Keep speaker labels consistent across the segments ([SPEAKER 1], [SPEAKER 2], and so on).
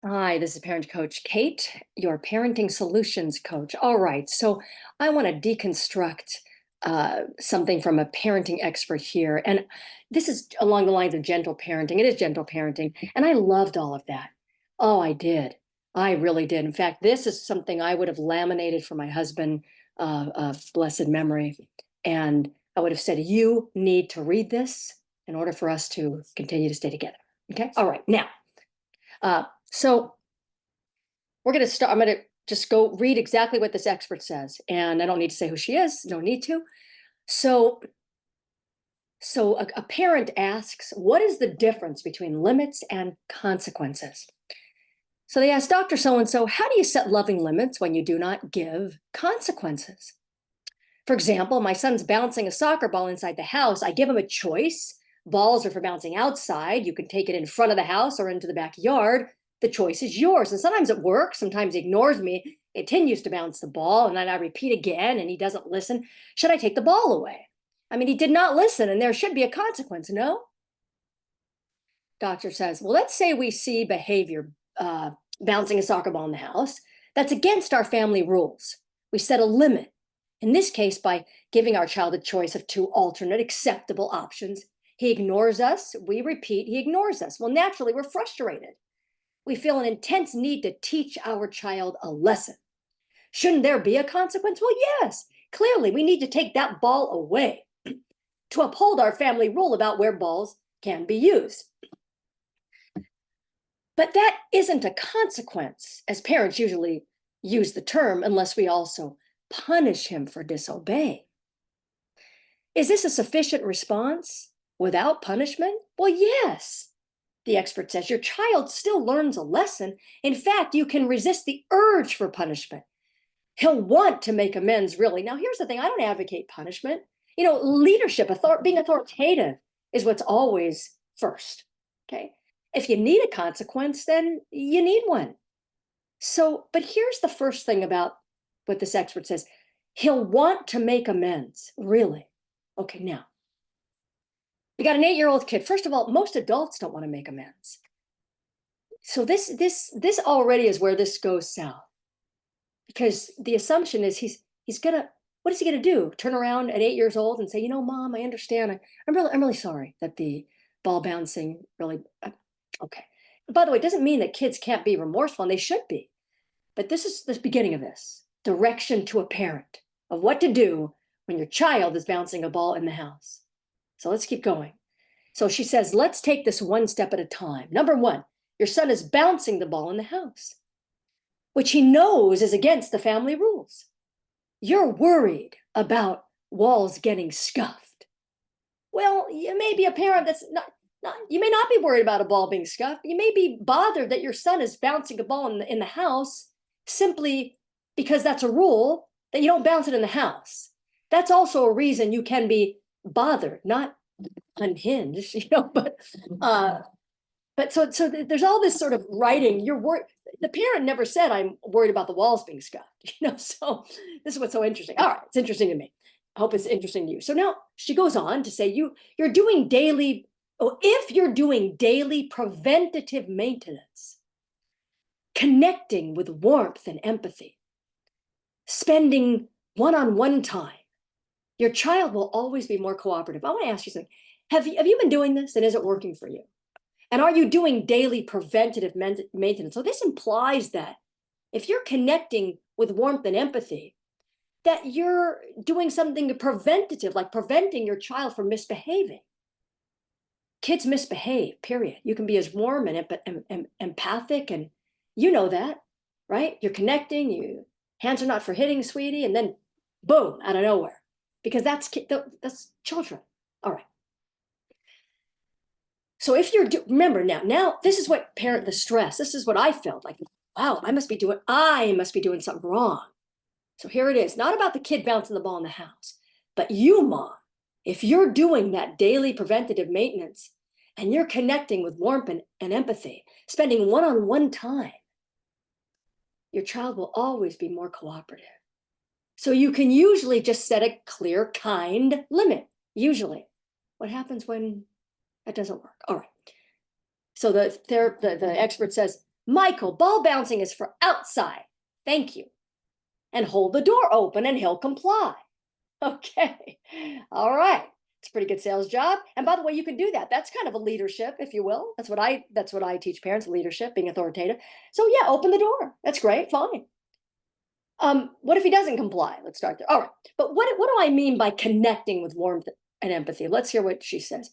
[SPEAKER 1] Hi, this is parent coach Kate, your parenting solutions coach. All right, so I want to deconstruct something from a parenting expert here. And this is along the lines of gentle parenting. It is gentle parenting. And I loved all of that. Oh, I did. I really did. In fact, this is something I would have laminated for my husband of blessed memory. And I would have said, you need to read this in order for us to continue to stay together. Okay. All right. Now, so we're going to start. I'm going to just go read exactly what this expert says. And I don't need to say who she is. No need to. So, so a parent asks, what is the difference between limits and consequences? So they ask Dr. So-and-so, how do you set loving limits when you do not give consequences? For example, my son's bouncing a soccer ball inside the house. I give him a choice. Balls are for bouncing outside. You can take it in front of the house or into the backyard. The choice is yours. And sometimes it works. Sometimes he ignores me. It continues to bounce the ball. And then I repeat again and he doesn't listen. Should I take the ball away? I mean, he did not listen and there should be a consequence, no? Doctor says, well, let's say we see behavior, bouncing a soccer ball in the house. That's against our family rules. We set a limit. In this case, by giving our child a choice of two alternate acceptable options. He ignores us. We repeat, he ignores us. Well, naturally, we're frustrated. We feel an intense need to teach our child a lesson. Shouldn't there be a consequence? Well, yes. Clearly, we need to take that ball away to uphold our family rule about where balls can be used. But that isn't a consequence, as parents usually use the term, unless we also punish him for disobeying. Is this a sufficient response without punishment? Well, yes. The expert says your child still learns a lesson. In fact, you can resist the urge for punishment. He'll want to make amends, really. Now, here's the thing. I don't advocate punishment. You know, leadership, being authoritative is what's always first, okay? If you need a consequence, then you need one. So, but here's the first thing about what this expert says. He'll want to make amends, really. Okay, now, you got an 8-year-old kid. First of all, most adults don't want to make amends. So this already is where this goes south. Because the assumption is he's gonna, what is he gonna do? Turn around at 8 years old and say, you know, Mom, I understand. I'm really sorry that the ball bouncing really okay. By the way, it doesn't mean that kids can't be remorseful, and they should be. But this is the beginning of this direction to a parent of what to do when your child is bouncing a ball in the house. So let's keep going. So she says, let's take this one step at a time. Number one, your son is bouncing the ball in the house, which he knows is against the family rules. You're worried about walls getting scuffed. Well, you may be a parent that's not, you may not be worried about a ball being scuffed. You may be bothered that your son is bouncing a ball in the house simply because that's a rule that you don't bounce it in the house. That's also a reason you can be bothered, not unhinged, but so there's all this sort of writing. You're worried. The parent never said, I'm worried about the walls being scuffed, so this is what's so interesting. All right, it's interesting to me. I hope it's interesting to you. So now she goes on to say, you're doing daily, if you're doing daily preventative maintenance, connecting with warmth and empathy, spending one-on-one time, your child will always be more cooperative. I want to ask you something. Have you been doing this, and is it working for you? And are you doing daily preventative maintenance? So this implies that if you're connecting with warmth and empathy, that you're doing something preventative, like preventing your child from misbehaving. Kids misbehave, period. You can be as warm and empathic, and you know that, right? You're connecting, hands are not for hitting, sweetie, and then boom, out of nowhere. Because that's children. All right. So if you're, remember now this is what the stress, this is what I felt like, wow, I must be doing something wrong. So here it is, not about the kid bouncing the ball in the house, but you, Mom, if you're doing that daily preventative maintenance and you're connecting with warmth and empathy, spending one-on-one time, your child will always be more cooperative. So you can usually just set a clear, kind limit, usually. What happens when that doesn't work? All right. So the expert says, Michael, ball bouncing is for outside. Thank you. And hold the door open and he'll comply. Okay. All right. It's a pretty good sales job. And by the way, you can do that. That's kind of a leadership, if you will. That's what I teach parents, leadership, being authoritative. So yeah, open the door. That's great. Fine. What if he doesn't comply? Let's start there. All right. But what do I mean by connecting with warmth and empathy? Let's hear what she says.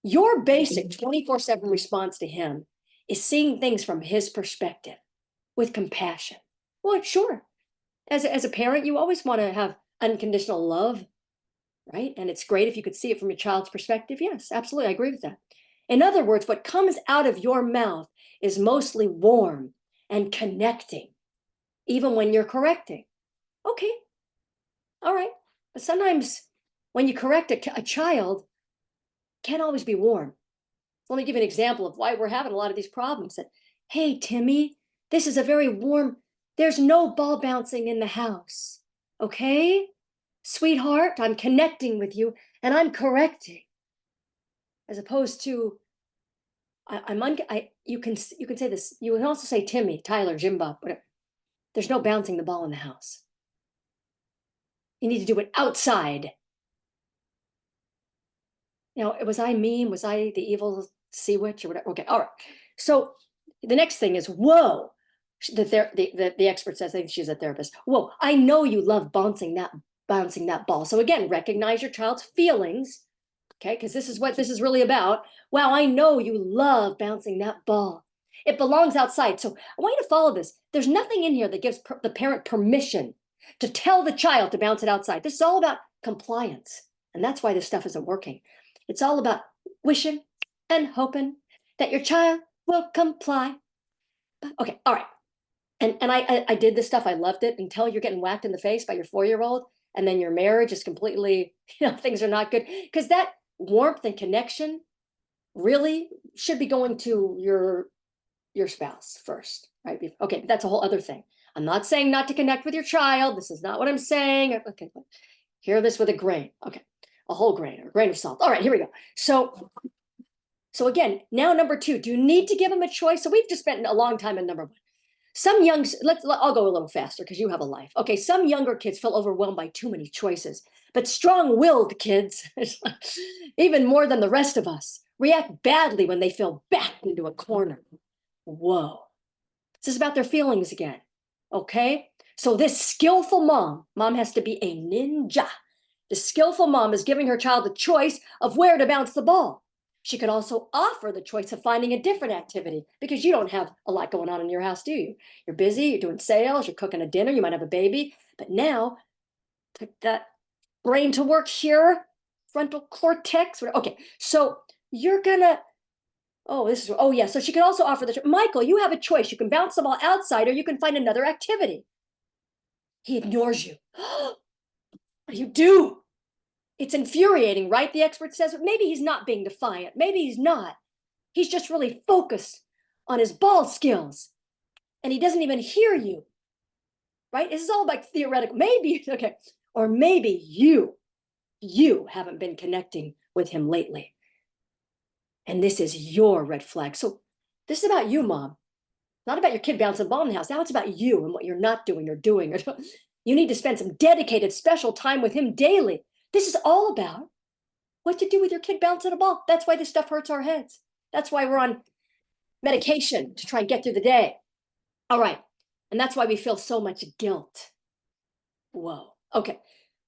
[SPEAKER 1] Your basic 24/7 response to him is seeing things from his perspective with compassion. Well, sure. As a parent, you always want to have unconditional love, right? And it's great if you could see it from your child's perspective. Yes, absolutely. I agree with that. In other words, what comes out of your mouth is mostly warm and connecting, even when you're correcting. Okay, all right. But sometimes when you correct a child, it can't always be warm. Let me give you an example of why we're having a lot of these problems. That, hey, Timmy, this is a very warm, there's no ball bouncing in the house. Okay? Sweetheart, I'm connecting with you and I'm correcting. As opposed to, you can say this, you can also say Timmy, Tyler, Jim Bob, whatever. There's no bouncing the ball in the house. You need to do it outside. Now, was I mean? Was I the evil sea witch or whatever? Okay, all right. So the next thing is, whoa. The expert says, I think she's a therapist. Whoa, I know you love bouncing that ball. So again, recognize your child's feelings, okay? Because this is what this is really about. Wow, I know you love bouncing that ball. It belongs outside. So I want you to follow this. There's nothing in here that gives the parent permission to tell the child to bounce it outside. This is all about compliance. And that's why this stuff isn't working. It's all about wishing and hoping that your child will comply. Okay, all right. And I did this stuff. I loved it until you're getting whacked in the face by your 4-year-old, and then your marriage is completely, things are not good. Because that warmth and connection really should be going to your spouse first, right? Okay, but that's a whole other thing. I'm not saying not to connect with your child. This is not what I'm saying. Okay, hear this with a grain. Okay, a whole grain or a grain of salt. All right, here we go. So again, now number 2, do you need to give them a choice? So we've just spent a long time in number 1. I'll go a little faster because you have a life. Okay, some younger kids feel overwhelmed by too many choices, but strong-willed kids, even more than the rest of us, react badly when they feel backed into a corner. Whoa. This is about their feelings again, okay? So this skillful mom has to be a ninja. The skillful mom is giving her child the choice of where to bounce the ball. She could also offer the choice of finding a different activity because you don't have a lot going on in your house, do you? You're busy, you're doing sales, you're cooking a dinner, you might have a baby, but now put that brain to work here, frontal cortex. Okay, so you're gonna, so she could also offer Michael, you have a choice. You can bounce the ball outside or you can find another activity. He ignores you. You do. It's infuriating, right? The expert says, maybe he's not being defiant. Maybe he's not. He's just really focused on his ball skills and he doesn't even hear you, right? This is all about theoretical. Maybe, okay. Or maybe you haven't been connecting with him lately. And this is your red flag. So this is about you, mom. Not about your kid bouncing the ball in the house. Now it's about you and what you're not doing or doing. You need to spend some dedicated special time with him daily. This is all about what to do with your kid bouncing a ball. That's why this stuff hurts our heads. That's why we're on medication to try and get through the day. All right. And that's why we feel so much guilt. Whoa. Okay.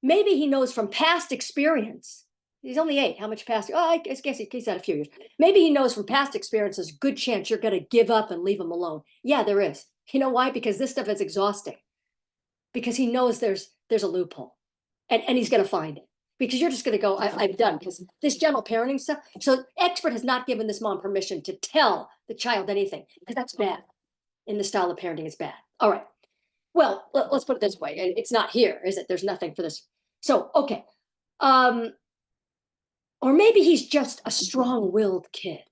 [SPEAKER 1] Maybe he knows from past experience. He's only 8. How much past? Oh, I guess he's had a few years. Maybe he knows from past experiences, good chance you're going to give up and leave him alone. Yeah, there is. You know why? Because this stuff is exhausting. Because he knows there's a loophole. And he's going to find it. Because you're just going to go, I'm done. Because this gentle parenting stuff. So expert has not given this mom permission to tell the child anything. Because that's bad. In the style of parenting, it's bad. All right. Well, let's put it this way. It's not here, is it? There's nothing for this. So, okay. Or maybe he's just a strong-willed kid,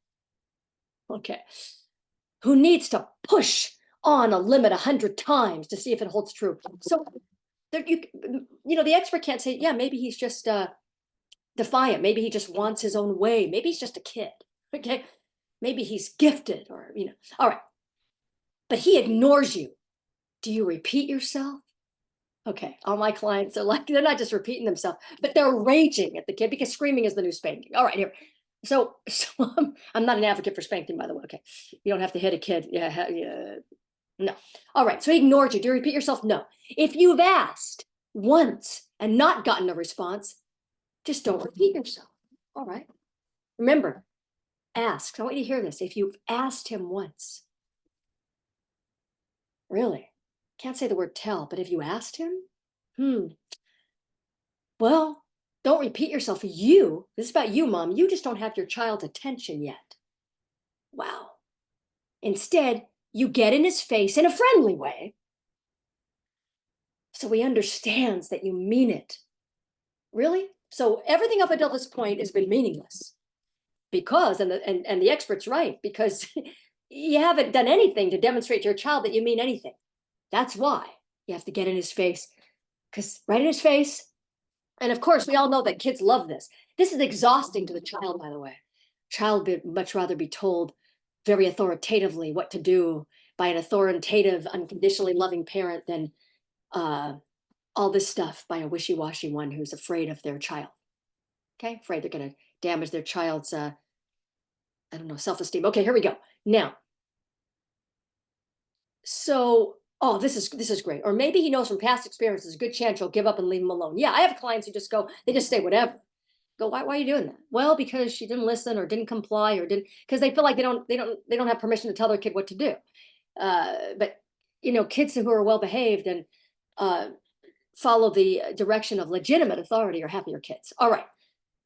[SPEAKER 1] okay, who needs to push on a limit 100 times to see if it holds true. So the expert can't say, yeah, maybe he's just defiant. Maybe he just wants his own way. Maybe he's just a kid, okay? Maybe he's gifted or, all right. but he ignores you. Do you repeat yourself? Okay, all my clients are like, they're not just repeating themselves, but they're raging at the kid because screaming is the new spanking. All right, here. So I'm not an advocate for spanking, by the way. Okay, you don't have to hit a kid. Yeah. No. All right, so he ignored you. Do you repeat yourself? No. If you've asked once and not gotten a response, just don't repeat yourself. All right. Remember, ask. I want you to hear this. If you've asked him once, really, can't say the word tell, but if you asked him, well, don't repeat yourself. This is about you, mom. You just don't have your child's attention yet. Wow. Instead, you get in his face in a friendly way so he understands that you mean it. Really? So everything up until this point has been meaningless because, and the expert's right, because you haven't done anything to demonstrate to your child that you mean anything. That's why you have to get in his face, because right in his face. And of course, we all know that kids love this. This is exhausting to the child, by the way. Child would much rather be told very authoritatively what to do by an authoritative, unconditionally loving parent than all this stuff by a wishy-washy one who's afraid of their child. Okay, afraid they're going to damage their child's, I don't know, self-esteem. Okay, here we go. Now, so, oh, this is great. Or maybe he knows from past experiences, a good chance you'll give up and leave him alone. Yeah, I have clients who just go, they just say whatever. Go, why are you doing that? Well, because she didn't listen or didn't comply or didn't, because they feel like they don't have permission to tell their kid what to do. But kids who are well behaved and follow the direction of legitimate authority are happier kids. All right.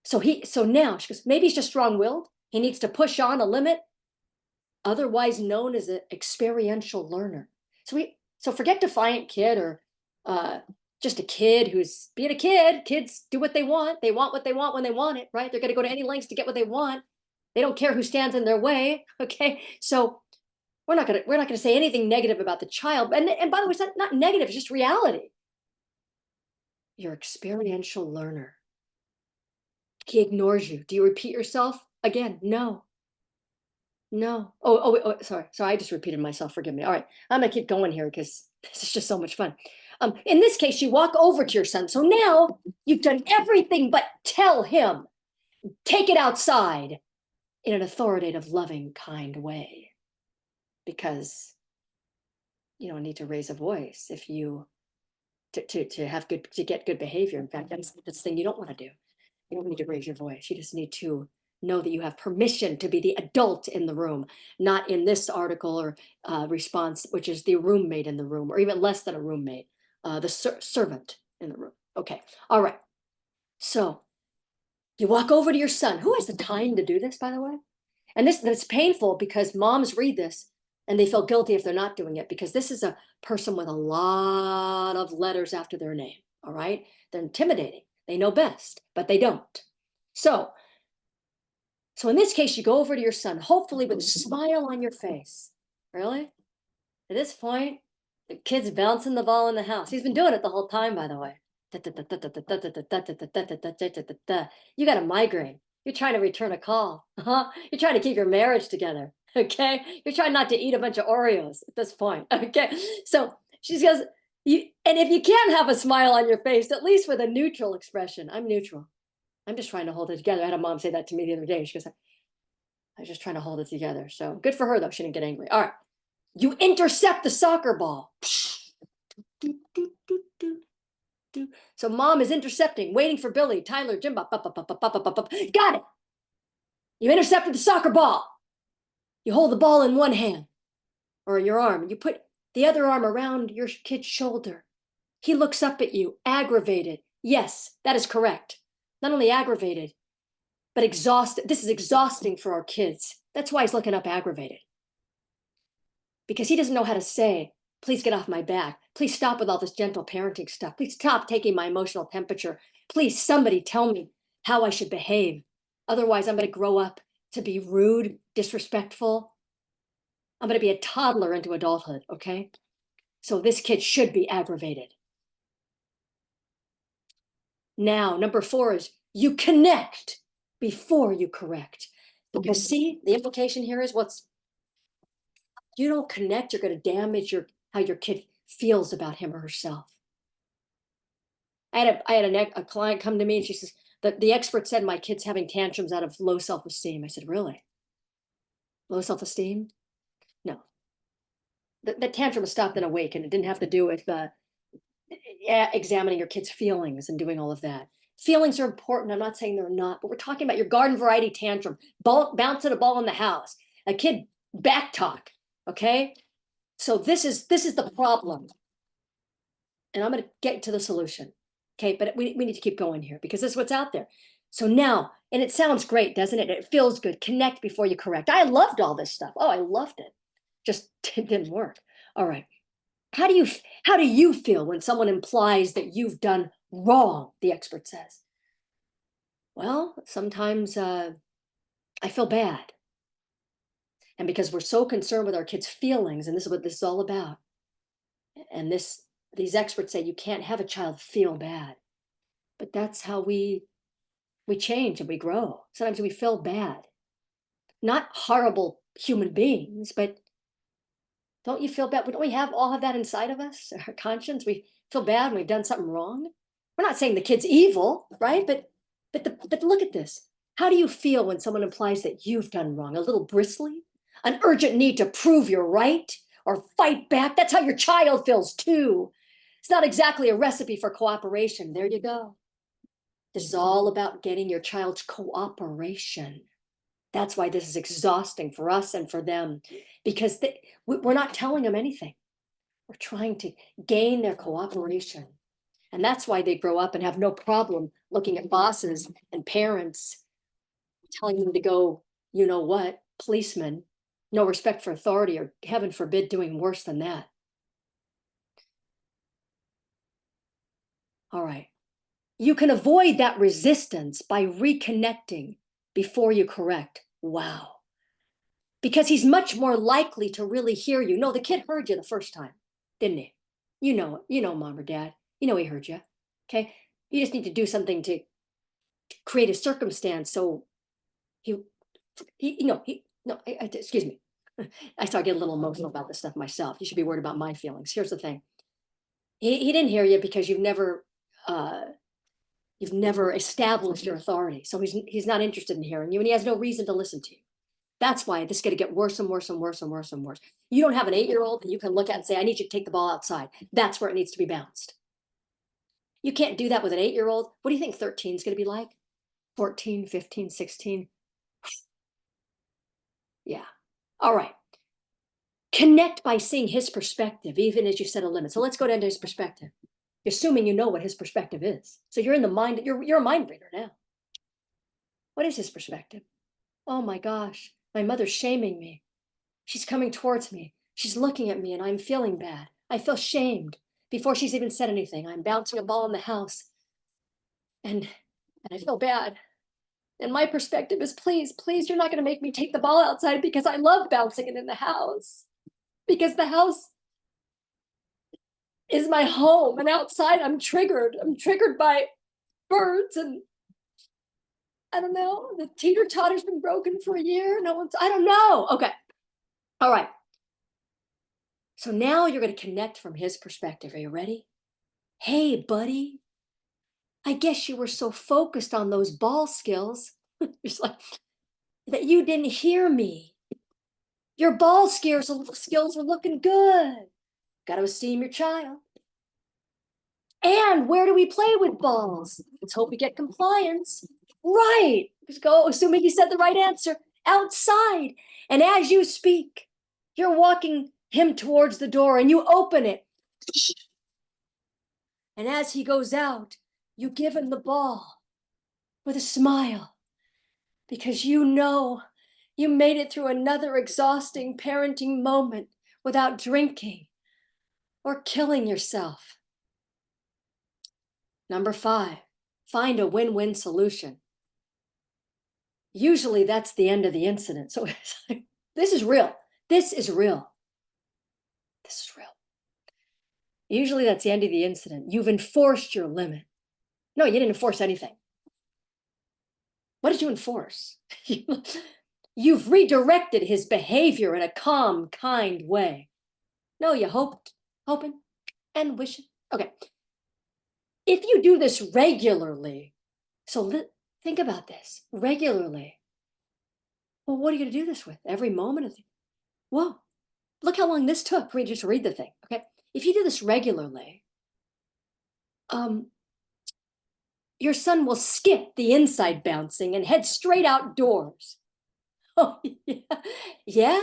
[SPEAKER 1] So now she goes, maybe he's just strong-willed. He needs to push on a limit, otherwise known as an experiential learner. So forget defiant kid or just a kid who's being a kid. Kids do what they want. They want what they want when they want it, right? They're going to go to any lengths to get what they want. They don't care who stands in their way. Okay. So we're not gonna say anything negative about the child. And by the way, it's not negative, it's just reality. You're experiential learner. He ignores you. Do you repeat yourself again? No. No. Sorry. I just repeated myself. Forgive me. All right. I'm gonna keep going here because this is just so much fun. In this case, you walk over to your son. So now you've done everything but tell him. Take it outside in an authoritative, loving, kind way. Because you don't need to raise a voice if you to have good to get good behavior. In fact, that's the thing you don't want to do. You don't need to raise your voice. You just need to know that you have permission to be the adult in the room, not in this article or response, which is the roommate in the room, or even less than a roommate, the servant in the room. Okay. All right. So you walk over to your son. Who has the time to do this, by the way? And that's painful because moms read this and they feel guilty if they're not doing it, because this is a person with a lot of letters after their name. All right. They're intimidating. They know best, but they don't. So in this case, you go over to your son, hopefully with a smile on your face. Really? At this point, the kid's bouncing the ball in the house. He's been doing it the whole time, by the way. You got a migraine. You're trying to return a call. You're trying to keep your marriage together. Okay. You're trying not to eat a bunch of Oreos at this point. Okay. So she goes, and if you can't have a smile on your face, at least with a neutral expression. I'm neutral. I'm just trying to hold it together. I had a mom say that to me the other day. She goes, I was just trying to hold it together. So good for her, though. She didn't get angry. All right. You intercept the soccer ball. So mom is intercepting, waiting for Billy, Tyler, Jimbo. Got it. You intercepted the soccer ball. You hold the ball in one hand or your arm. You put the other arm around your kid's shoulder. He looks up at you, aggravated. Yes, that is correct. Not only aggravated, but exhausted. This is exhausting for our kids. That's why he's looking up aggravated. Because he doesn't know how to say, please get off my back. Please stop with all this gentle parenting stuff. Please stop taking my emotional temperature. Please, somebody tell me how I should behave. Otherwise, I'm going to grow up to be rude, disrespectful. I'm going to be a toddler into adulthood, okay? So this kid should be aggravated. Now, number 4 is you connect before you correct. Because see, the implication here is what's you don't connect, you're going to damage how your kid feels about him or herself. I had a client come to me and she says, the expert said my kid's having tantrums out of low self-esteem. I said, really? Low self-esteem? No. The tantrum was stopped in a week, and it didn't have to do with examining your kid's feelings and doing all of that. Feelings are important. I'm not saying they're not, but we're talking about your garden variety tantrum, bouncing a ball in the house, a kid back talk. Okay. So this is the problem. And I'm going to get to the solution. Okay. But we need to keep going here because this is what's out there. So now, and it sounds great, doesn't it? It feels good. Connect before you correct. I loved all this stuff. Oh, I loved it. Just it didn't work. All right. How do you feel when someone implies that you've done wrong? The expert says. Well, sometimes I feel bad. And because we're so concerned with our kids' feelings, and this is what this is all about, and these experts say you can't have a child feel bad. But that's how we change and we grow. Sometimes we feel bad. Not horrible human beings, but don't you feel bad? Don't we all have that inside of us, our conscience? We feel bad when we've done something wrong. We're not saying the kid's evil, right? But look at this. How do you feel when someone implies that you've done wrong? A little bristly? An urgent need to prove you're right or fight back? That's how your child feels too. It's not exactly a recipe for cooperation. There you go. This is all about getting your child's cooperation. That's why this is exhausting for us and for them, because we're not telling them anything. We're trying to gain their cooperation. And that's why they grow up and have no problem looking at bosses and parents telling them to go, you know what, policemen, no respect for authority, or heaven forbid, doing worse than that. All right. You can avoid that resistance by reconnecting before you correct. Wow. Because he's much more likely to really hear you. No, the kid heard you the first time, didn't he? You know, mom or dad, he heard you. Okay. You just need to do something to create a circumstance. So no, excuse me. I start getting a little emotional about this stuff myself. You should be worried about my feelings. Here's the thing. He didn't hear you because you've never established your authority. So he's not interested in hearing you, and he has no reason to listen to you. That's why this is going to get worse and worse and worse and worse and worse. You don't have an 8-year-old that you can look at and say, I need you to take the ball outside. That's where it needs to be bounced. You can't do that with an 8-year-old. What do you think 13 is going to be like? 14, 15, 16? Yeah. All right. Connect by seeing his perspective, even as you set a limit. So let's go down to his perspective. You're assuming you know what his perspective is. So you're in the mind, you're a mind reader now. What is his perspective? Oh my gosh, my mother's shaming me. She's coming towards me. She's looking at me and I'm feeling bad. I feel shamed before she's even said anything. I'm bouncing a ball in the house and I feel bad. And my perspective is, please, please, you're not going to make me take the ball outside because I love bouncing it in the house. Because the house is my home, and outside I'm triggered. I'm triggered by birds, and I don't know, the teeter-totter's been broken for a year. I don't know. Okay. All right. So now you're going to connect from his perspective. Are you ready? Hey, buddy, I guess you were so focused on those ball skills like, that you didn't hear me. Your ball skills are looking good. Got to esteem your child. And where do we play with balls? Let's hope we get compliance. Right. Just go, assuming he said the right answer, outside. And as you speak, you're walking him towards the door and you open it. And as he goes out, you give him the ball with a smile because you know you made it through another exhausting parenting moment without drinking or killing yourself. Number 5, find a win-win solution. Usually that's the end of the incident. So this is real. This is real. This is real. Usually that's the end of the incident. You've enforced your limit. No, you didn't enforce anything. What did you enforce? You've redirected his behavior in a calm, kind way. No, you hoping, and wishing. Okay. If you do this regularly, think about this regularly. Well, what are you going to do this with? Every moment of whoa, look how long this took for me to just read the thing. Okay. If you do this regularly, your son will skip the inside bouncing and head straight outdoors. Oh, yeah. Yeah.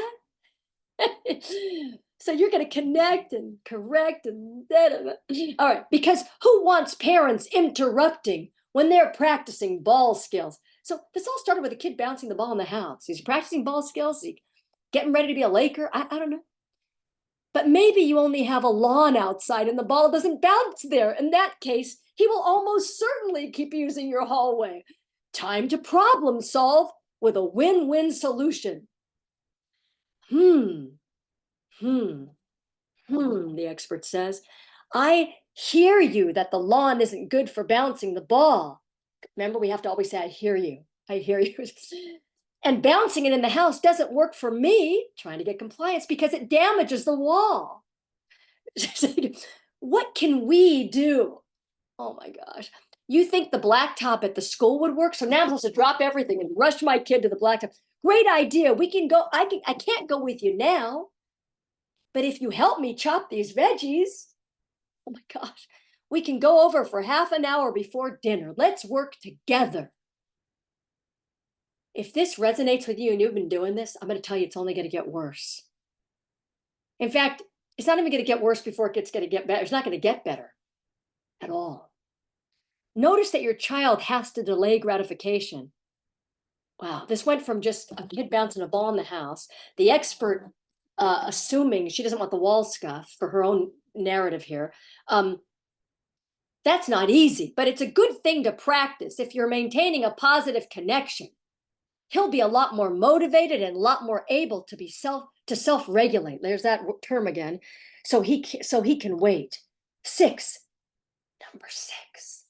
[SPEAKER 1] So you're going to connect and correct and all right, because who wants parents interrupting when they're practicing ball skills? So this all started with a kid bouncing the ball in the house. He's practicing ball skills. He's getting ready to be a Laker. I don't know. But maybe you only have a lawn outside and the ball doesn't bounce there. In that case, he will almost certainly keep using your hallway. Time to problem solve with a win-win solution. The expert says. I hear you that the lawn isn't good for bouncing the ball. Remember, we have to always say, I hear you. I hear you. And bouncing it in the house doesn't work for me, trying to get compliance, because it damages the wall. What can we do? Oh my gosh. You think the blacktop at the school would work? So now I'm supposed to drop everything and rush my kid to the blacktop. Great idea. We can go. I can't go with you now. But if you help me chop these veggies, oh my gosh, we can go over for half an hour before dinner. Let's work together. If this resonates with you and you've been doing this, I'm going to tell you it's only going to get worse. In fact, it's not even going to get worse before it's going to get better. It's not going to get better at all. Notice that your child has to delay gratification. Wow, this went from just a kid bouncing a ball in the house, the expert assuming she doesn't want the wall scuff for her own narrative here. That's not easy, but it's a good thing to practice if you're maintaining a positive connection. He'll be a lot more motivated and a lot more able to be self-regulate. There's that term again. So he can wait. Number 6.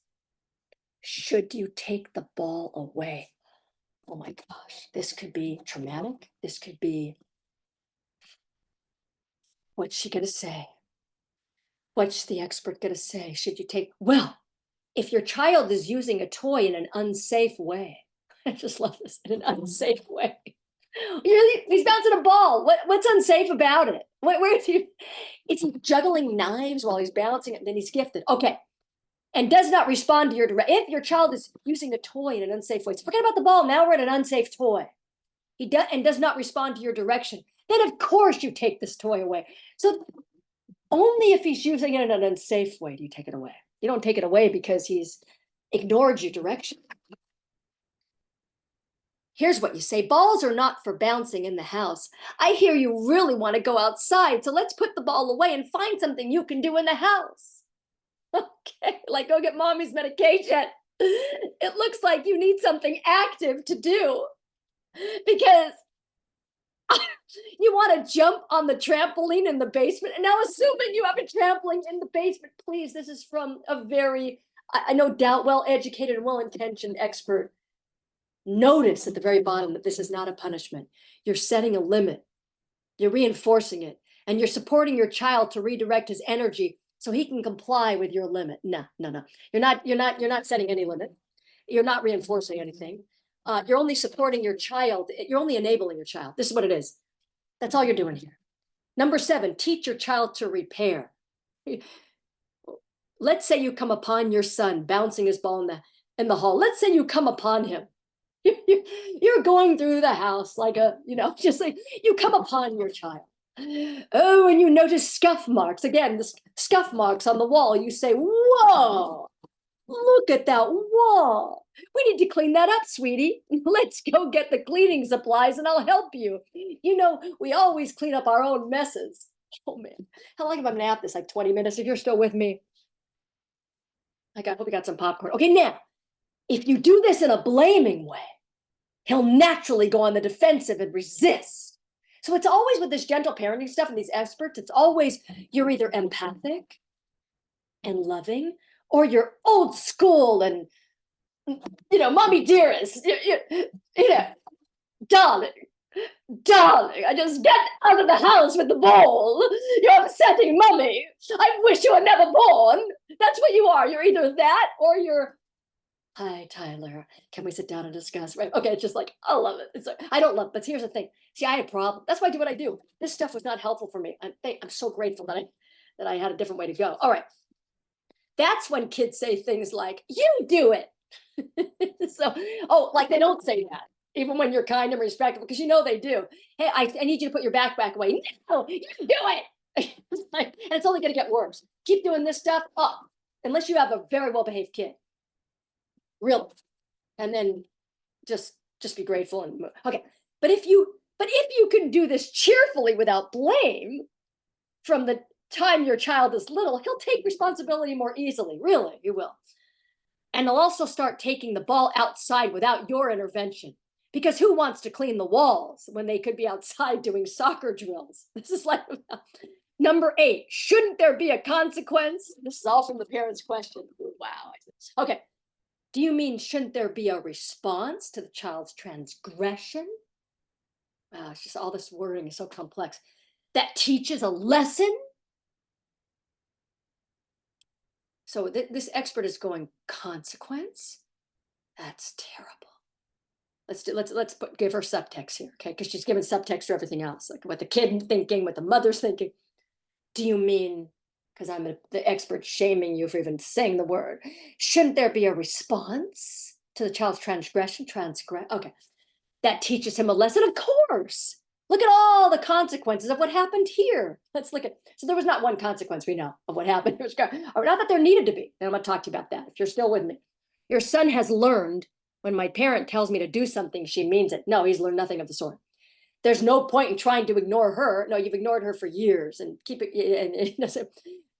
[SPEAKER 1] Should you take the ball away? Oh my gosh, this could be traumatic. This could be, what's she gonna say? What's the expert gonna say? Should you take, well, if your child is using a toy in an unsafe way, I just love this, in an unsafe way. He's bouncing a ball. What's unsafe about it? Where is he? Is he juggling knives while he's bouncing it? And then he's gifted. Okay. And does not respond to your direct. If your child is using a toy in an unsafe way, so forget about the ball. Now we're at an unsafe toy. He does not respond to your direction. Then of course you take this toy away. So only if he's using it in an unsafe way do you take it away. You don't take it away because he's ignored your direction. Here's what you say. Balls are not for bouncing in the house. I hear you really want to go outside, so let's put the ball away and find something you can do in the house. Okay, like go get mommy's medication. It looks like you need something active to do because you want to jump on the trampoline in the basement. And now assuming you have a trampoline in the basement, please, this is from a very, I no doubt, well-educated and well-intentioned expert. Notice at the very bottom that this is not a punishment. You're setting a limit. You're reinforcing it. And you're supporting your child to redirect his energy so he can comply with your limit. No. You're not setting any limit. You're not reinforcing anything. You're only supporting your child. You're only enabling your child. This is what it is. That's all you're doing here. Number 7, teach your child to repair. Let's say you come upon your son bouncing his ball in the hall. Let's say you come upon him. You're going through the house like just like you come upon your child. Oh, and you notice scuff marks. Again, the scuff marks on the wall. You say, whoa, look at that wall. We need to clean that up, sweetie. Let's go get the cleaning supplies and I'll help you. We always clean up our own messes. Oh, man. How long have I been at this? Like 20 minutes if you're still with me. I hope we got some popcorn. Okay, now, if you do this in a blaming way, he'll naturally go on the defensive and resist. So it's always with this gentle parenting stuff and these experts, it's always you're either empathic and loving or you're old school and, mommy dearest, darling. Darling, I just get out of the house with the ball. You're upsetting Mummy. I wish you were never born. That's what you are. You're either that or you're, hi, Tyler. Can we sit down and discuss? Right. Okay. It's just like, I love it. It's like, I don't love it, but here's the thing. See, I had a problem. That's why I do what I do. This stuff was not helpful for me. I'm so grateful that I had a different way to go. All right. That's when kids say things like, you do it. So, oh, like they don't say that, even when you're kind and respectful, because you know they do. Hey, I need you to put your backpack away. No, you do it. And it's only going to get worse. Keep doing this stuff. Oh, unless you have a very well behaved kid, really. And then just be grateful and okay. But if you can do this cheerfully without blame from the time your child is little, he'll take responsibility more easily. Really, you will. And they'll also start taking the ball outside without your intervention. Because who wants to clean the walls when they could be outside doing soccer drills? This is like number 8. Shouldn't there be a consequence? This is all from the parents' question. Wow. Okay. Do you mean shouldn't there be a response to the child's transgression? Wow, it's just all this wording is so complex. That teaches a lesson? So this expert is going, consequence? That's terrible. Give her subtext here, okay? Because she's giving subtext to everything else, like what the kid thinking, what the mother's thinking. Do you mean, because the expert shaming you for even saying the word, shouldn't there be a response to the child's transgression? Okay, that teaches him a lesson, of course. Look at all the consequences of what happened here. Let's look at, so there was not one consequence we know of what happened. Or not that there needed to be. And I'm going to talk to you about that if you're still with me. Your son has learned when my parent tells me to do something, she means it. No, he's learned nothing of the sort. There's no point in trying to ignore her. No, you've ignored her for years and keep it. And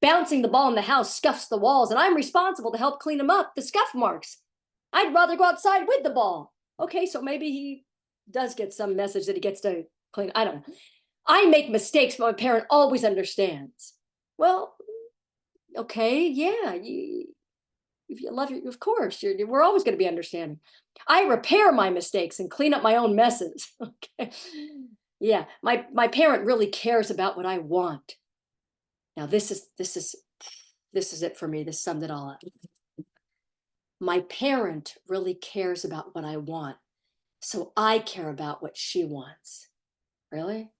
[SPEAKER 1] bouncing the ball in the house scuffs the walls, and I'm responsible to help clean them up, the scuff marks. I'd rather go outside with the ball. Okay, so maybe he does get some message that he gets to clean. I don't know. I make mistakes, but my parent always understands. Well, okay, yeah, if you love you, of course, we're always going to be understanding. I repair my mistakes and clean up my own messes. Okay, yeah, my parent really cares about what I want. Now this is it for me. This summed it all up. My parent really cares about what I want, so I care about what she wants. Really?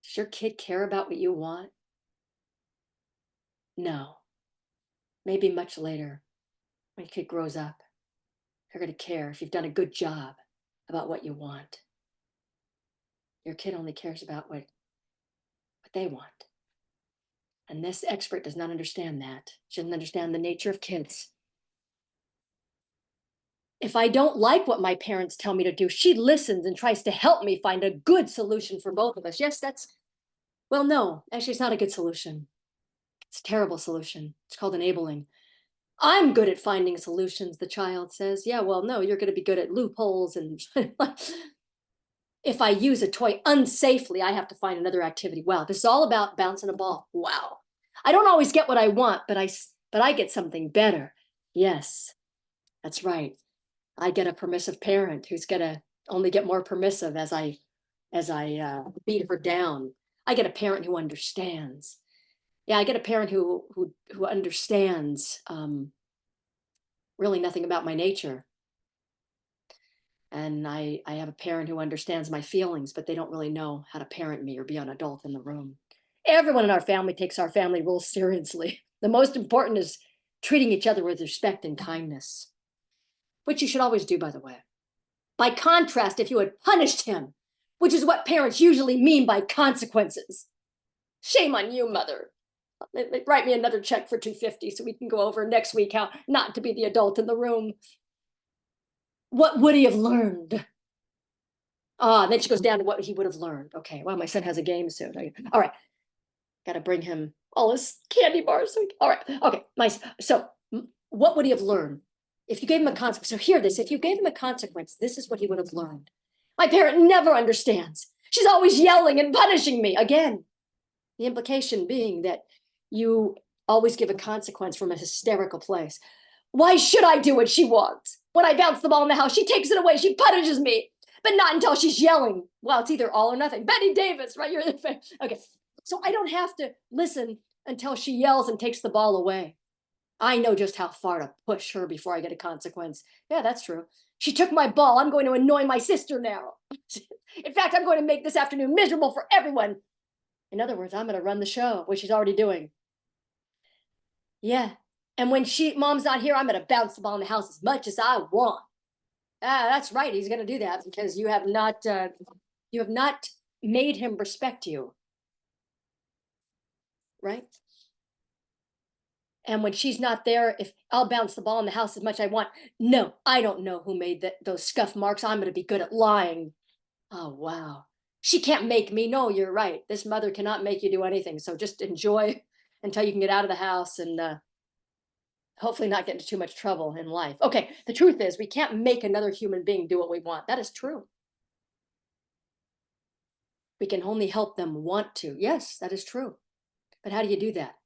[SPEAKER 1] Does your kid care about what you want? No. Maybe much later, when your kid grows up, you're going to care if you've done a good job about what you want. Your kid only cares about what they want. And this expert does not understand that. She doesn't understand the nature of kids. If I don't like what my parents tell me to do, she listens and tries to help me find a good solution for both of us. Yes, well, no, actually, it's not a good solution. It's a terrible solution. It's called enabling. I'm good at finding solutions, the child says. Yeah, well, no, you're going to be good at loopholes. And if I use a toy unsafely, I have to find another activity. Wow, this is all about bouncing a ball. Wow. I don't always get what I want, but I get something better. Yes, that's right. I get a permissive parent who's going to only get more permissive as I beat her down. I get a parent who understands. Yeah, I get a parent who understands really nothing about my nature. And I have a parent who understands my feelings, but they don't really know how to parent me or be an adult in the room. Everyone in our family takes our family rules seriously. The most important is treating each other with respect and kindness, which you should always do, by the way. By contrast, if you had punished him, which is what parents usually mean by consequences. Shame on you, mother. Write me another check for $250 so we can go over next week how not to be the adult in the room. What would he have learned? And then she goes down to what he would have learned. Okay, well, my son has a game soon. All right, got to bring him all his candy bars. All right, okay, so what would he have learned? If you gave him a consequence, so hear this, if you gave him a consequence, this is what he would have learned. My parent never understands. She's always yelling and punishing me. Again, the implication being that you always give a consequence from a hysterical place. Why should I do what she wants? When I bounce the ball in the house, she takes it away. She punishes me. but not until she's yelling. Well, it's either all or nothing. Betty Davis, right? You're in the face. Okay. So I don't have to listen until she yells and takes the ball away. I know just how far to push her before I get a consequence. Yeah, that's true. She took my ball. I'm going to annoy my sister now. In fact, I'm going to make this afternoon miserable for everyone. In other words, I'm going to run the show, which she's already doing. Yeah. And when mom's not here, I'm going to bounce the ball in the house as much as I want. That's right. He's going to do that because you have not made him respect you. Right? And when she's not there, if I'll bounce the ball in the house as much as I want. No, I don't know who made those scuff marks. I'm going to be good at lying. Oh, wow. She can't make me. No, you're right. This mother cannot make you do anything. So just enjoy until you can get out of the house and hopefully not get into too much trouble in life. Okay, the truth is we can't make another human being do what we want. That is true. We can only help them want to. Yes, that is true. But how do you do that?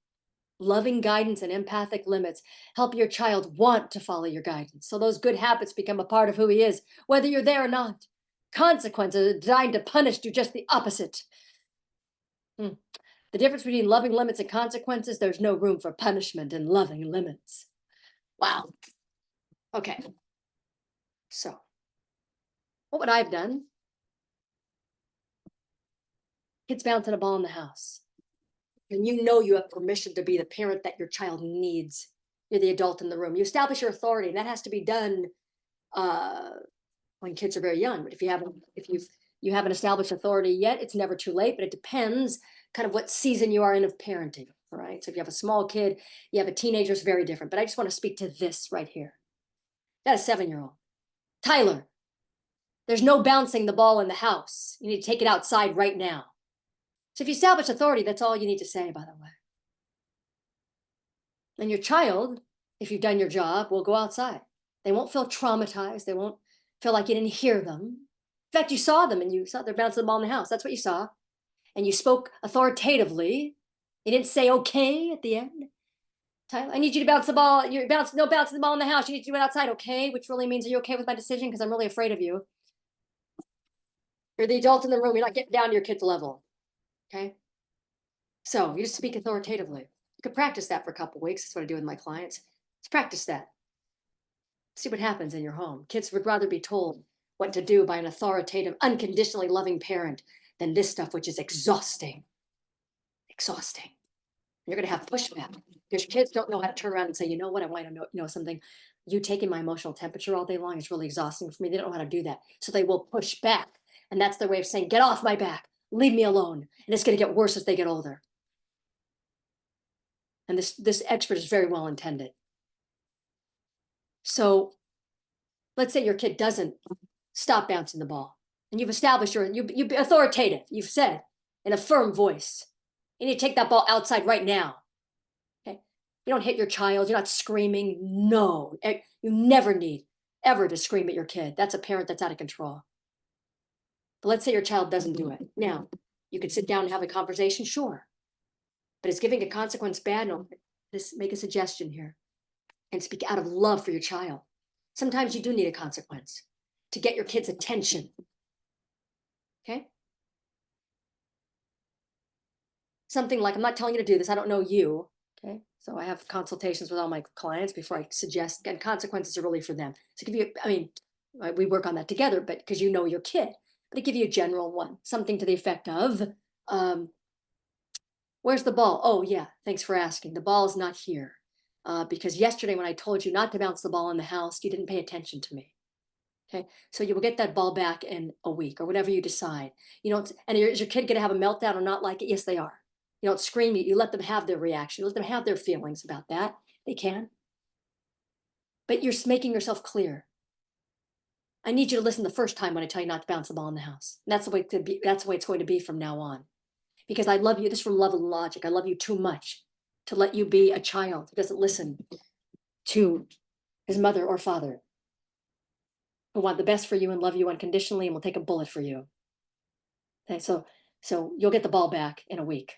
[SPEAKER 1] Loving guidance and empathic limits help your child want to follow your guidance. So those good habits become a part of who he is, whether you're there or not. Consequences are designed to punish do just the opposite. The difference between loving limits and consequences, there's no room for punishment in loving limits. Wow. Okay. So what would I have done? Kids bouncing a ball in the house. And you know you have permission to be the parent that your child needs. You're the adult in the room. You establish your authority, and that has to be done when kids are very young. But if you haven't established authority yet, it's never too late. But it depends kind of what season you are in of parenting. All right. So if you have a small kid, you have a teenager, it's very different. But I just want to speak to this right here. Got a 7-year-old. Tyler, there's no bouncing the ball in the house. You need to take it outside right now. So if you establish authority, that's all you need to say, by the way. And your child, if you've done your job, will go outside. They won't feel traumatized. They won't feel like you didn't hear them. In fact, you saw them and you saw they're bouncing the ball in the house. That's what you saw. And you spoke authoritatively. You didn't say okay at the end. Tyler, I need you to bounce the ball. No bouncing the ball in the house. You need to do it outside, okay? Which really means, are you okay with my decision? Because I'm really afraid of you. You're the adult in the room. You're not getting down to your kid's level. Okay? So you just speak authoritatively. You could practice that for a couple of weeks. That's what I do with my clients. Let's practice that. See what happens in your home. Kids would rather be told what to do by an authoritative, unconditionally loving parent than this stuff, which is exhausting. Exhausting. You're going to have pushback because kids don't know how to turn around and say, you know what, I want to know something. You taking my emotional temperature all day long is really exhausting for me. They don't know how to do that. So they will push back. And that's their way of saying, get off my back. Leave me alone. And it's going to get worse as they get older. And this expert is very well intended. So let's say your kid doesn't stop bouncing the ball. And you've established you've been authoritative. You've said in a firm voice, you need to take that ball outside right now. Okay. You don't hit your child. You're not screaming. No, you never need ever to scream at your kid. That's a parent that's out of control. But let's say your child doesn't do it. Now, you could sit down and have a conversation, sure. But is giving a consequence bad? No, make a suggestion here and speak out of love for your child. Sometimes you do need a consequence to get your kid's attention. Okay? Something like, I'm not telling you to do this. I don't know you. Okay? So I have consultations with all my clients before I suggest, and consequences are really for them. So give you, we work on that together, but because you know your kid. But I give you a general one, something to the effect of, where's the ball? Oh, yeah, thanks for asking. The ball is not here. Because yesterday when I told you not to bounce the ball in the house, you didn't pay attention to me. Okay, so you will get that ball back in a week or whatever you decide. You know, and is your kid going to have a meltdown or not like it? Yes, they are. You don't scream, you let them have their reaction, you let them have their feelings about that. They can. But you're making yourself clear. I need you to listen the first time when I tell you not to bounce the ball in the house. And that's the way it's going to be from now on. Because I love you, this is from love and logic. I love you too much to let you be a child who doesn't listen to his mother or father, who want the best for you and love you unconditionally and will take a bullet for you. Okay, so you'll get the ball back in a week.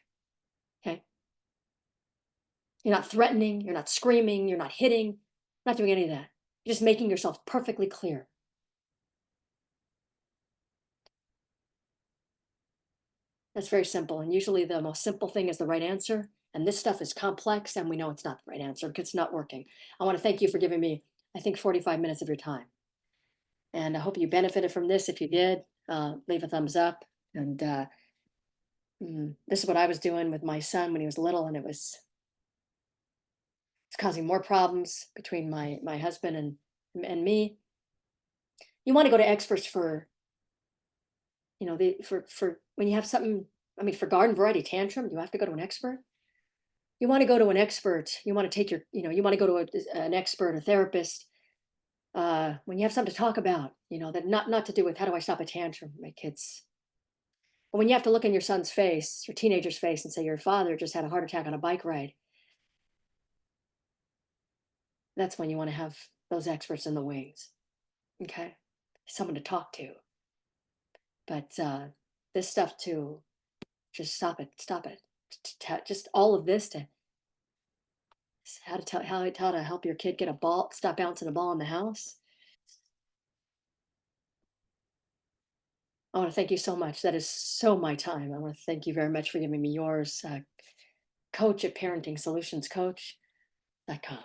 [SPEAKER 1] Okay. You're not threatening, you're not screaming, you're not hitting, not doing any of that. You're just making yourself perfectly clear. That's very simple. And usually the most simple thing is the right answer. And this stuff is complex and we know it's not the right answer because it's not working. I want to thank you for giving me, I think, 45 minutes of your time. And I hope you benefited from this. If you did, leave a thumbs up. And this is what I was doing with my son when he was little, and it's causing more problems between my husband and me. You want to go to experts for the for when you have something. I mean, for garden variety tantrum, you have to go to an expert. You want to go to an expert. You want to take your you want to go to an expert, a therapist, when you have something to talk about. That not to do with how do I stop a tantrum, my kids. But when you have to look in your son's face, your teenager's face, and say your father just had a heart attack on a bike ride, that's when you want to have those experts in the wings. Okay, someone to talk to. But this stuff too, just stop it. Just all of this to how to help your kid get a ball, stop bouncing a ball in the house. I want to thank you so much. That is so my time. I want to thank you very much for giving me yours. Coach at parenting solutions coach.com.